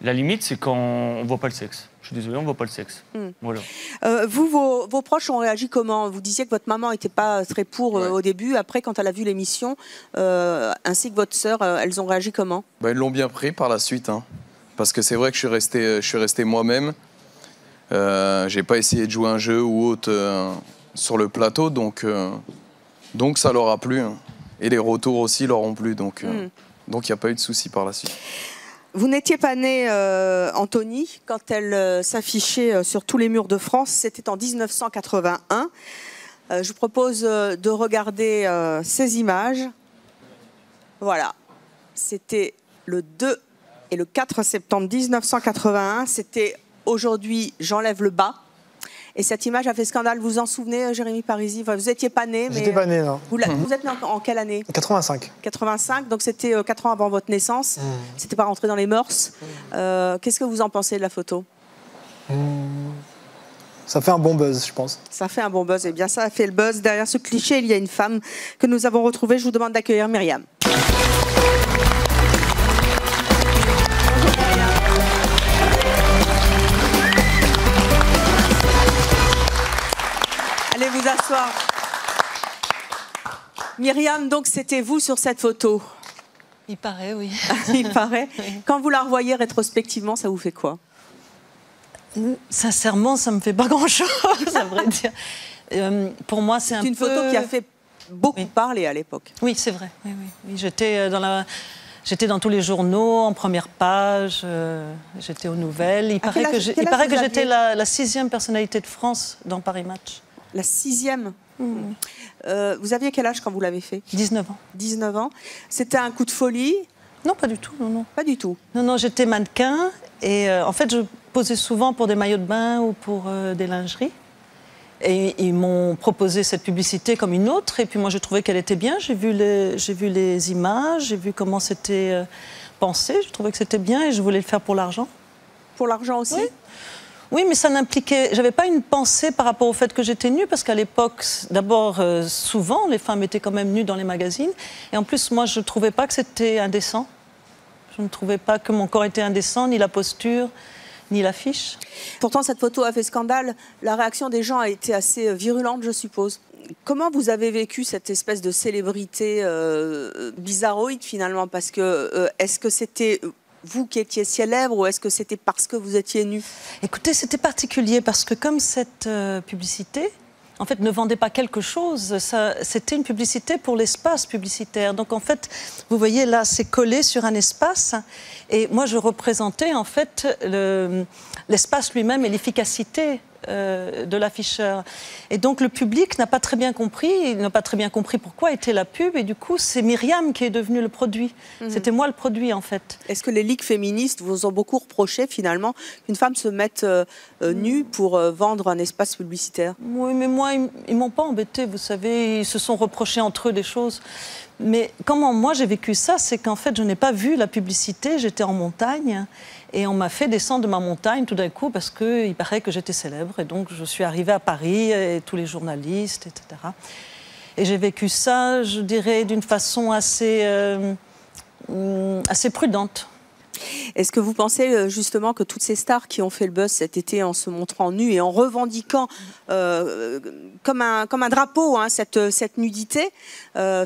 La limite, c'est quand on voit pas le sexe. Je suis désolé, on voit pas le sexe. Voilà. Vous, vos proches ont réagi comment? Vous disiez que votre maman n'était pas très pour au début. Après, quand elle a vu l'émission, ainsi que votre sœur, elles ont réagi comment? Ils l'ont bien pris par la suite. Hein. Parce que c'est vrai que je suis resté moi-même. J'ai pas essayé de jouer un jeu ou autre sur le plateau. Donc ça leur a plu. Hein. Et les retours aussi leur ont plu. Donc il n'y a pas eu de souci par la suite. Vous n'étiez pas né, Anthony, quand elle s'affichait sur tous les murs de France. C'était en 1981. Je vous propose de regarder ces images. Voilà. C'était le 2 et le 4 septembre 1981. C'était aujourd'hui, j'enlève le bas. Et cette image a fait scandale. Vous vous en souvenez, Jérémy Parisi? Vous n'étiez pas né, mais... J'étais pas né, non. Vous êtes né en quelle année? 85. 85, donc c'était 4 ans avant votre naissance. C'était pas rentré dans les mœurs. Qu'est-ce que vous en pensez de la photo? Ça fait un bon buzz, je pense. Ça fait un bon buzz. Eh bien, ça a fait le buzz. Derrière ce cliché, il y a une femme que nous avons retrouvée. Je vous demande d'accueillir Myriam. Allez vous asseoir. Myriam, donc c'était vous sur cette photo? Il paraît, oui. Il paraît. Quand vous la revoyez rétrospectivement, ça vous fait quoi? Sincèrement, ça me fait pas grand-chose, à vrai dire. Pour moi, c'est une photo qui a fait beaucoup parler à l'époque. Oui, c'est vrai. Oui. J'étais dans tous les journaux, en première page, j'étais aux nouvelles. Il paraît que j'étais la 6e personnalité de France dans Paris Match. La 6e? Vous aviez quel âge quand vous l'avez fait? 19 ans. 19 ans. C'était un coup de folie Non, pas du tout, non. Pas du tout? Non, j'étais mannequin et en fait, je posais souvent pour des maillots de bain ou pour des lingeries. Et ils m'ont proposé cette publicité comme une autre et puis moi, je trouvais qu'elle était bien. J'ai vu les images, j'ai vu comment c'était pensé, je trouvais que c'était bien et je voulais le faire pour l'argent. Pour l'argent aussi? Oui, mais ça n'impliquait... J'avais pas une pensée par rapport au fait que j'étais nue, parce qu'à l'époque, d'abord, souvent, les femmes étaient quand même nues dans les magazines. Et en plus, moi, je ne trouvais pas que c'était indécent. Je ne trouvais pas que mon corps était indécent, ni la posture, ni l'affiche. Pourtant, cette photo a fait scandale. La réaction des gens a été assez virulente, je suppose. Comment vous avez vécu cette espèce de célébrité bizarroïde, finalement? Parce que, est-ce que c'était... vous qui étiez célèbre ou est-ce que c'était parce que vous étiez nue? Écoutez, c'était particulier parce que comme cette publicité, en fait, ne vendait pas quelque chose, c'était une publicité pour l'espace publicitaire. Donc en fait, vous voyez là, c'est collé sur un espace et moi je représentais en fait l'espace lui-même et l'efficacité de l'afficheur. Et donc le public n'a pas très bien compris, il n'a pas très bien compris pourquoi était la pub et du coup c'est Myriam qui est devenue le produit. C'était moi le produit en fait. Est-ce que les ligues féministes vous ont beaucoup reproché finalement qu'une femme se mette nue pour vendre un espace publicitaire? Oui, mais moi ils m'ont pas embêté, vous savez, ils se sont reprochés entre eux des choses. Mais comment moi j'ai vécu ça, c'est qu'en fait je n'ai pas vu la publicité, j'étais en montagne et on m'a fait descendre de ma montagne tout d'un coup parce qu'il paraît que j'étais célèbre et donc je suis arrivée à Paris et tous les journalistes, etc. Et j'ai vécu ça, je dirais, d'une façon assez prudente. Est-ce que vous pensez justement que toutes ces stars qui ont fait le buzz cet été en se montrant nues et en revendiquant comme un drapeau cette nudité,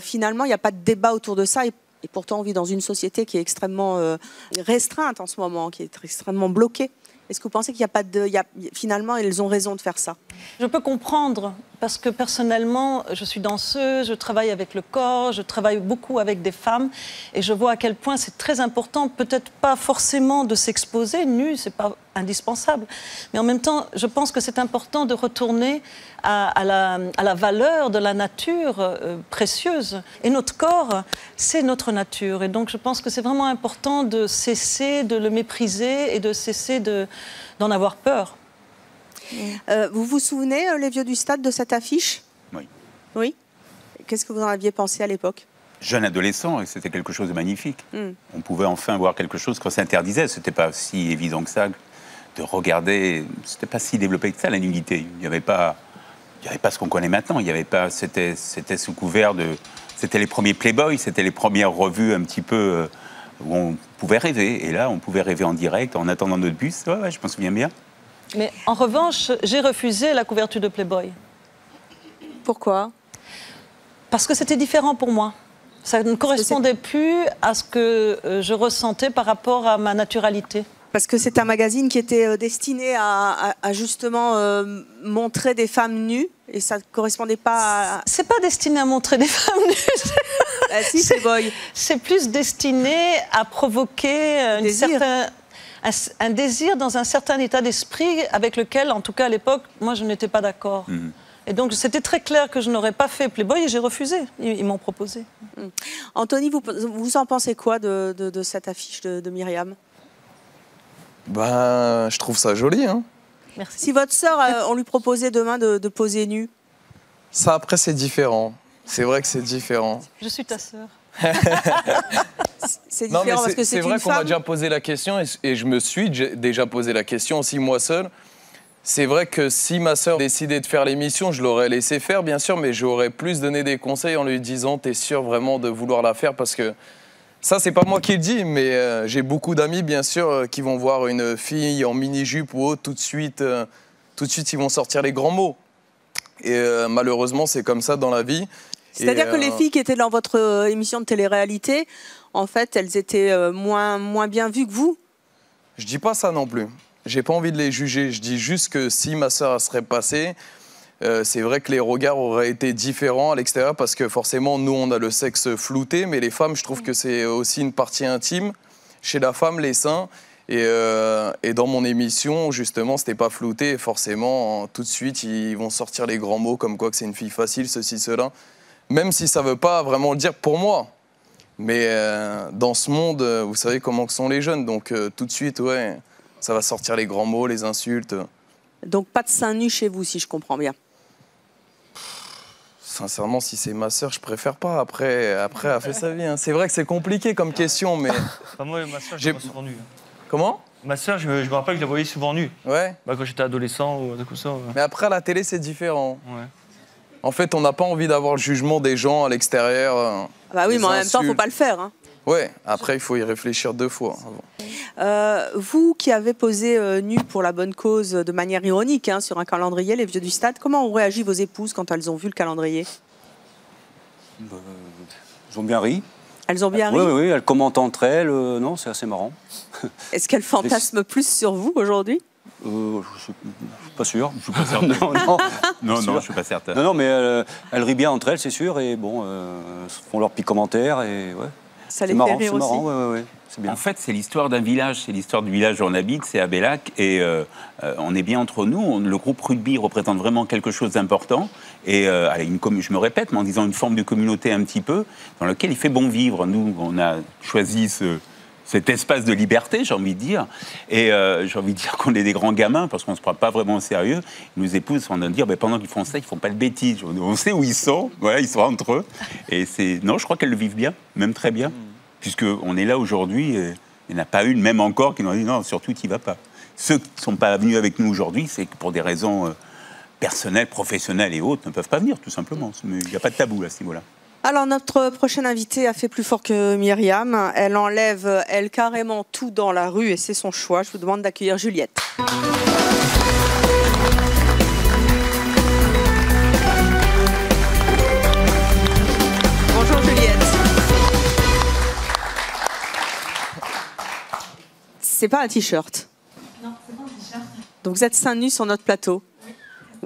finalement il n'y a pas de débat autour de ça et pourtant on vit dans une société qui est extrêmement restreinte en ce moment, qui est extrêmement bloquée? Est-ce que vous pensez qu'il n'y a pas de... finalement, elles ont raison de faire ça? Je peux comprendre, parce que personnellement, je suis danseuse, je travaille avec le corps, je travaille beaucoup avec des femmes, et je vois à quel point c'est très important, peut-être pas forcément de s'exposer nu, c'est pas indispensable, mais en même temps, je pense que c'est important de retourner à la valeur de la nature précieuse. Et notre corps, c'est notre nature, et donc je pense que c'est vraiment important de cesser de le mépriser et de cesser d'en avoir peur. Vous vous souvenez, les vieux du stade, de cette affiche? Oui. Oui? Qu'est-ce que vous en aviez pensé à l'époque? Jeune adolescent, c'était quelque chose de magnifique. On pouvait enfin voir quelque chose qu'on s'interdisait. C'était pas si évident que ça de regarder. C'était pas si développé que ça, la nudité. Il n'y avait pas ce qu'on connaît maintenant. Il y avait pas. C'était sous couvert de. C'était les premiers Playboy. C'était les premières revues un petit peu où on pouvait rêver. Et là, on pouvait rêver en direct, en attendant notre bus. Ouais, je m'en souviens bien. Mais en revanche, j'ai refusé la couverture de Playboy. Pourquoi? Parce que c'était différent pour moi. Ça ne correspondait plus à ce que je ressentais par rapport à ma naturalité. Parce que c'est un magazine qui était destiné à justement montrer des femmes nues et ça ne correspondait pas à... C'est pas destiné à montrer des femmes nues. Si, Playboy. C'est plus destiné à provoquer un désir dans un certain état d'esprit avec lequel, en tout cas à l'époque, moi je n'étais pas d'accord. Et donc c'était très clair que je n'aurais pas fait Playboy et j'ai refusé. Ils m'ont proposé. Anthony, vous en pensez quoi de cette affiche de Myriam? Ben, je trouve ça joli. Hein. Merci. Si votre sœur, on lui proposait demain de poser nue? Ça, après, c'est différent. C'est vrai que c'est différent. Je suis ta sœur. C'est différent parce que c'est vrai qu'on m'a déjà posé la question et je me suis déjà posé la question aussi moi seul. C'est vrai que si ma sœur décidait de faire l'émission, je l'aurais laissé faire bien sûr, mais j'aurais plus donné des conseils en lui disant t'es sûr vraiment de vouloir la faire parce que ça c'est pas moi qui le dis, mais j'ai beaucoup d'amis bien sûr qui vont voir une fille en mini-jupe ou autre, tout de suite ils vont sortir les grands mots. Et malheureusement c'est comme ça dans la vie. C'est-à-dire que les filles qui étaient dans votre émission de télé-réalité, en fait, elles étaient moins bien vues que vous? Je dis pas ça non plus. J'ai pas envie de les juger. Je dis juste que si ma sœur serait passée, c'est vrai que les regards auraient été différents à l'extérieur parce que forcément, nous, on a le sexe flouté, mais les femmes, je trouve que c'est aussi une partie intime. Chez la femme, les seins. Et dans mon émission, justement, c'était pas flouté. Et forcément, tout de suite, ils vont sortir les grands mots comme quoi que c'est une fille facile, ceci, cela. Même si ça veut pas vraiment le dire pour moi. Mais dans ce monde, vous savez comment sont les jeunes, donc tout de suite, ouais, ça va sortir les grands mots, les insultes. Donc pas de seins nus chez vous, si je comprends bien. Sincèrement, si c'est ma sœur, je préfère pas. Après, elle fait sa vie. Hein. C'est vrai que c'est compliqué comme question, mais... Enfin, moi, ma sœur, je la vois souvent nue. Comment? Ma sœur, je me rappelle que je la voyais souvent nue. Ouais. Bah, quand j'étais adolescent ou comme ça. Ouais. Mais après, à la télé, c'est différent. Ouais. En fait, on n'a pas envie d'avoir le jugement des gens à l'extérieur. Bah oui, mais en même temps, il ne faut pas le faire. Hein. Ouais, après, il faut y réfléchir 2 fois. Avant. Vous qui avez posé nu pour la bonne cause de manière ironique hein, sur un calendrier, les vieux du stade, comment ont réagi vos épouses quand elles ont vu le calendrier? Elles ont bien ri. Elles ont bien ri? Oui, elles commentent entre elles. Non, c'est assez marrant. Est-ce qu'elles fantasment plus sur vous aujourd'hui? Je ne suis pas sûr. Je suis pas certain. non, je suis pas certain. Non, mais elles rient bien entre elles, c'est sûr. Et bon, font leurs petits commentaires. Et, ouais. Ça les fait rire aussi. C'est marrant, ouais. Bien. En fait, c'est l'histoire d'un village, c'est l'histoire du village où on habite, c'est à Bellac, et on est bien entre nous. Le groupe rugby représente vraiment quelque chose d'important, et je me répète, mais en disant une forme de communauté un petit peu, dans laquelle il fait bon vivre. Nous, on a choisi cet espace de liberté, j'ai envie de dire, et j'ai envie de dire qu'on est des grands gamins, parce qu'on ne se prend pas vraiment au sérieux. Nos épouses sont de dire, pendant qu'ils font ça, ils ne font pas de bêtises. On sait où ils sont, voilà, ils sont entre eux, et non, je crois qu'elles le vivent bien, même très bien. Puisqu'on est là aujourd'hui, il n'y en a pas une, même encore, qui nous a dit non, surtout, tu n'y vas pas. Ceux qui ne sont pas venus avec nous aujourd'hui, c'est que pour des raisons personnelles, professionnelles et autres, ne peuvent pas venir, tout simplement. Il n'y a pas de tabou à ce niveau-là. Alors, notre prochaine invitée a fait plus fort que Myriam. Elle enlève, elle, carrément tout dans la rue et c'est son choix. Je vous demande d'accueillir Juliette. Bonjour Juliette. C'est pas un t-shirt. Non, c'est pas un t-shirt. Donc vous êtes seins nus sur notre plateau.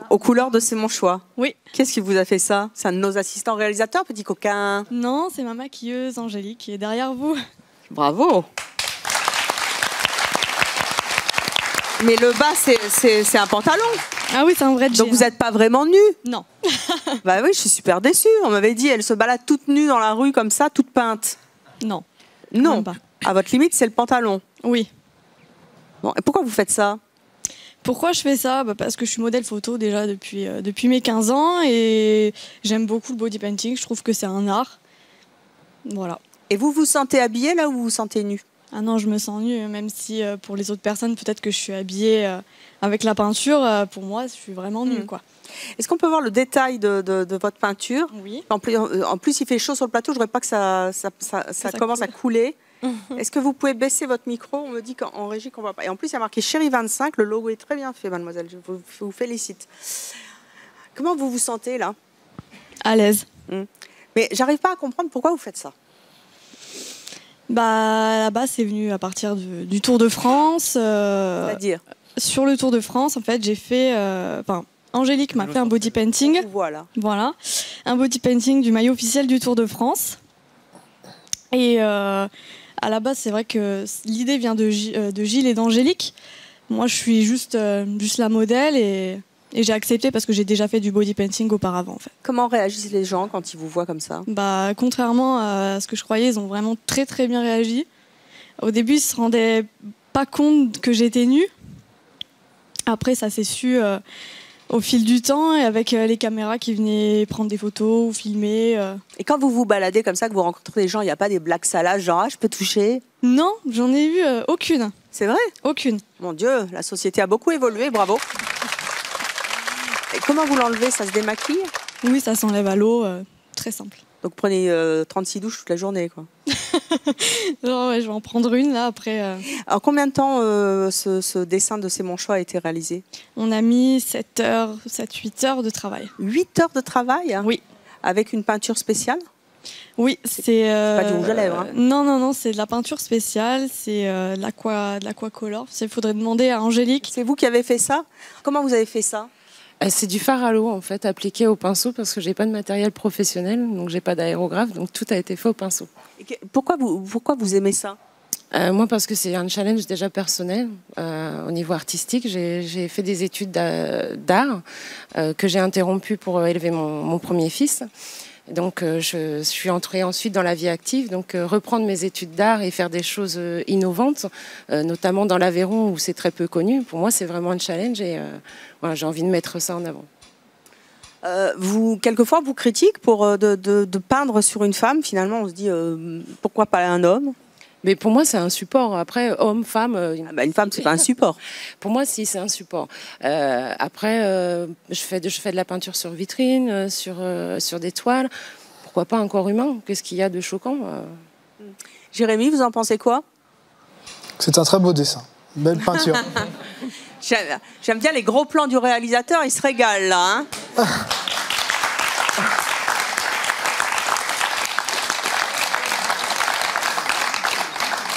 Aux couleurs de C'est mon choix. Oui. Qu'est-ce qui vous a fait ça? C'est un de nos assistants réalisateurs, petit coquin? Non, c'est ma maquilleuse Angélique qui est derrière vous. Bravo. Mais le bas, c'est un pantalon. Ah oui, c'est un vrai jean. Donc vous n'êtes pas vraiment nu? Non. Bah oui, je suis super déçue. On m'avait dit, elle se balade toute nue dans la rue comme ça, toute peinte. Non. Non. À votre limite, c'est le pantalon. Oui. Bon, et pourquoi vous faites ça? Pourquoi je fais ça? Parce que je suis modèle photo déjà depuis mes 15 ans et j'aime beaucoup le body painting. Je trouve que c'est un art. Voilà. Et vous vous sentez habillée là ou vous vous sentez nue? Ah non, je me sens nue, même si pour les autres personnes, peut-être que je suis habillée avec la peinture. Pour moi, je suis vraiment nue, quoi. Est-ce qu'on peut voir le détail de votre peinture? Oui. En plus, il fait chaud sur le plateau. Je ne voudrais pas que ça commence à couler. Est-ce que vous pouvez baisser votre micro? On me dit qu'en régie qu'on ne voit pas. Et en plus, il y a marqué Chérie 25. Le logo est très bien fait, mademoiselle. Je vous félicite. Comment vous vous sentez là? À l'aise. Mais j'arrive pas à comprendre pourquoi vous faites ça. Là-bas, c'est venu à partir du Tour de France. C'est-à-dire? Sur le Tour de France, en fait, j'ai fait... Angélique m'a fait un body painting. Voilà. Un body painting du maillot officiel du Tour de France. Et à la base, c'est vrai que l'idée vient de Gilles et d'Angélique. Moi, je suis juste la modèle et j'ai accepté parce que j'ai déjà fait du body painting auparavant. En fait. Comment réagissent les gens quand ils vous voient comme ça? Contrairement à ce que je croyais, ils ont vraiment très très bien réagi. Au début, ils se rendaient pas compte que j'étais nue. Après, ça s'est su au fil du temps et avec les caméras qui venaient prendre des photos ou filmer. Et quand vous vous baladez comme ça, que vous rencontrez des gens, il n'y a pas des blagues salaces, genre je peux toucher? Non, j'en ai eu aucune. C'est vrai? Aucune. Mon Dieu, la société a beaucoup évolué, bravo. Et comment vous l'enlevez? Ça se démaquille? Oui, ça s'enlève à l'eau, très simple. Donc prenez 36 douches toute la journée, quoi. Genre, ouais, je vais en prendre une là après. Alors combien de temps ce dessin de C'est mon choix a été réalisé? On a mis 7-8 heures de travail. 8 heures de travail? Oui. Avec une peinture spéciale? Oui, c'est pas du rouge à lèvres. Hein. Non, c'est de la peinture spéciale, c'est de l'aquacolor. Il faudrait demander à Angélique. C'est vous qui avez fait ça? Comment vous avez fait ça? C'est du fard à l'eau en fait, appliqué au pinceau parce que j'ai pas de matériel professionnel, donc j'ai pas d'aérographe, donc tout a été fait au pinceau. Et pourquoi vous aimez ça? Moi parce que c'est un challenge déjà personnel au niveau artistique. J'ai fait des études d'art que j'ai interrompues pour élever mon premier fils. Donc je suis entrée ensuite dans la vie active, donc reprendre mes études d'art et faire des choses innovantes, notamment dans l'Aveyron où c'est très peu connu. Pour moi, c'est vraiment un challenge et voilà, j'ai envie de mettre ça en avant. Quelquefois, vous critiquez pour de peindre sur une femme. Finalement, on se dit pourquoi pas un homme? Mais pour moi, c'est un support. Après, homme, femme... une femme, c'est pas un support. Pour moi, si, c'est un support. Après, je fais de la peinture sur vitrine, sur des toiles. Pourquoi pas un corps humain? Qu'est-ce qu'il y a de choquant? Jérémy, vous en pensez quoi? C'est un très beau dessin. Belle peinture. J'aime bien les gros plans du réalisateur. Il se régale, là. Hein.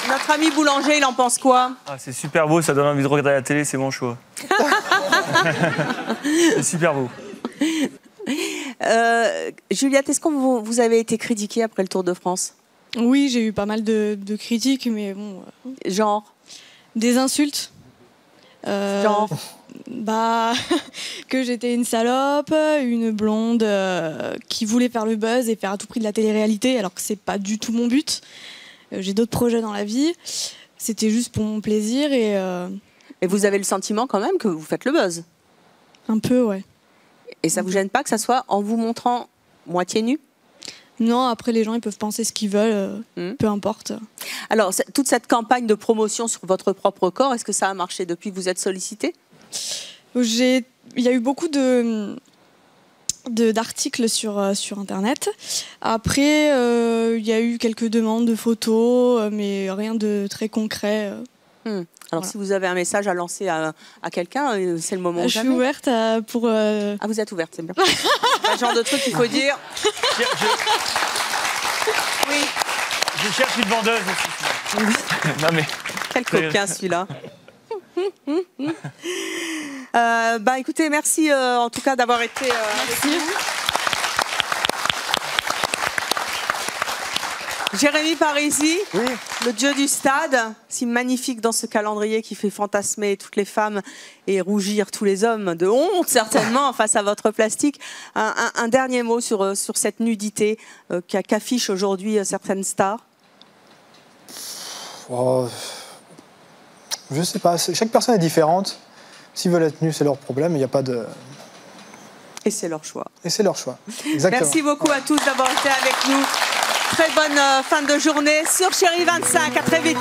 Notre ami boulanger, il en pense quoi? C'est super beau, ça donne envie de regarder la télé, c'est mon choix. C'est super beau. Juliette, est-ce que vous avez été critiquée après le Tour de France? Oui, j'ai eu pas mal de critiques, mais bon... Genre? Des insultes. Genre? Que j'étais une salope, une blonde qui voulait faire le buzz et faire à tout prix de la télé-réalité, alors que c'est pas du tout mon but. J'ai d'autres projets dans la vie. C'était juste pour mon plaisir et... Et vous avez le sentiment quand même que vous faites le buzz? Un peu, ouais. Et ça vous gêne pas que ça soit en vous montrant moitié nu? Non, après les gens ils peuvent penser ce qu'ils veulent, peu importe. Alors, toute cette campagne de promotion sur votre propre corps, est-ce que ça a marché depuis que vous êtes sollicité? Il y a eu beaucoup d'articles sur Internet. Après, il y a eu quelques demandes de photos, mais rien de très concret. Alors, si vous avez un message à lancer à quelqu'un, c'est le moment ou jamais. Je suis ouverte pour... Ah, vous êtes ouverte, c'est bien. C'est le genre de truc qu'il faut dire. Oui. Je cherche une vendeuse aussi. Non, mais... Quel coquin, celui-là. Écoutez, merci en tout cas d'avoir été avec nous. Jérémy Parisi, le dieu du stade, si magnifique dans ce calendrier qui fait fantasmer toutes les femmes et rougir tous les hommes de honte certainement face à votre plastique. Un dernier mot sur cette nudité qu'affichent aujourd'hui certaines stars. Je sais pas, chaque personne est différente. S'ils veulent être nus, c'est leur problème, il n'y a pas de... Et c'est leur choix. Et c'est leur choix, exactement. Merci beaucoup à tous d'avoir été avec nous. Très bonne fin de journée sur Chérie 25, à très vite.